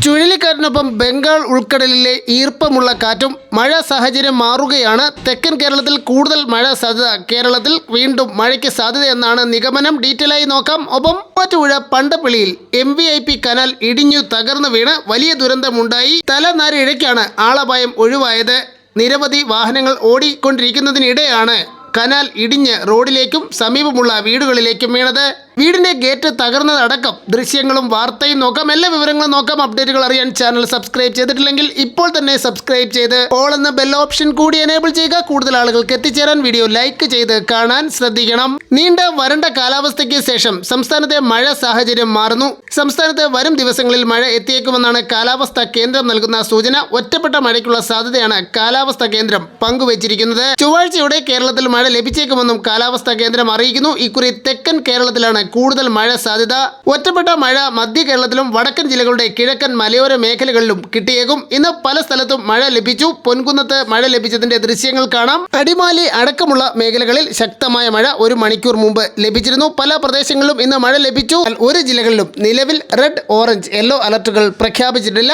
ചുഴലിക്കാറ്റിനൊപ്പം ബംഗാൾ ഉൾക്കടലിലെ ഈർപ്പമുള്ള കാറ്റും മഴ സാഹചര്യം മാറുകയാണ്. തെക്കൻ കേരളത്തിൽ കൂടുതൽ മഴ സാധ്യത. കേരളത്തിൽ വീണ്ടും മഴയ്ക്ക് സാധ്യതയെന്നാണ് നിഗമനം. ഡീറ്റെയിലായി നോക്കാം. ഒപ്പം മൂവാറ്റുപുഴ പണ്ടപ്പിള്ളിയിൽ MVP കനാൽ ഇടിഞ്ഞു തകർന്നു വീണ് വലിയ ദുരന്തമുണ്ടായി. തലനാരിഴയ്ക്കാണ് ആളപായം ഒഴിവായത്. നിരവധി വാഹനങ്ങൾ ഓടിക്കൊണ്ടിരിക്കുന്നതിനിടെയാണ് കനാൽ ഇടിഞ്ഞ് റോഡിലേക്കും സമീപമുള്ള വീടുകളിലേക്കും വീണത്. വീടിന്റെ ഗേറ്റ് തകർന്നതടക്കം ദൃശ്യങ്ങളും വാർത്തയും നോക്കാം. എല്ലാ വിവരങ്ങളും നോക്കാം. അപ്ഡേറ്റുകൾ അറിയാൻ ചാനൽ സബ്സ്ക്രൈബ് ചെയ്തിട്ടില്ലെങ്കിൽ ഇപ്പോൾ തന്നെ സബ്സ്ക്രൈബ് ചെയ്ത് ഓൾ എന്ന ബെൽ ഓപ്ഷൻ കൂടി എനേബിൾ ചെയ്യുക. കൂടുതൽ ആളുകൾക്ക് എത്തിച്ചേരാൻ വീഡിയോ ലൈക്ക് ചെയ്ത് കാണാൻ ശ്രദ്ധിക്കണം. നീണ്ട വരണ്ട കാലാവസ്ഥയ്ക്ക് ശേഷം സംസ്ഥാനത്തെ മഴ സാഹചര്യം മാറുന്നു. സംസ്ഥാനത്ത് വരും ദിവസങ്ങളിൽ മഴ എത്തിയേക്കുമെന്നാണ് കാലാവസ്ഥാ കേന്ദ്രം നൽകുന്ന സൂചന. ഒറ്റപ്പെട്ട മഴയ്ക്കുള്ള സാധ്യതയാണ് കാലാവസ്ഥാ കേന്ദ്രം പങ്കുവച്ചിരിക്കുന്നത്. ചൊവ്വാഴ്ചയോടെ കേരളത്തിൽ മഴ ലഭിച്ചേക്കുമെന്നും കാലാവസ്ഥാ കേന്ദ്രം അറിയിക്കുന്നു. ഇക്കുറി തെക്കൻ കേരളത്തിലാണ് കൂടുതൽ മഴ സാധ്യത. ഒറ്റപ്പെട്ട മഴ മധ്യ കേരളത്തിലും വടക്കൻ ജില്ലകളുടെ കിഴക്കൻ മലയോര മേഖലകളിലും കിട്ടിയേക്കും. ഇന്ന് പല സ്ഥലത്തും മഴ ലഭിച്ചു. പൊൻകുന്നത്ത് മഴ ലഭിച്ചതിന്റെ ദൃശ്യങ്ങൾ കാണാം. അടിമാലി അടക്കമുള്ള മേഖലകളിൽ ശക്തമായ മഴ 1 മണിക്കൂർ മുമ്പ് ലഭിച്ചിരുന്നു. പല പ്രദേശങ്ങളിലും ഇന്ന് മഴ ലഭിച്ചു. ഒരു ജില്ലകളിലും നിലവിൽ റെഡ്, ഓറഞ്ച്, യെല്ലോ അലർട്ടുകൾ പ്രഖ്യാപിച്ചിട്ടില്ല.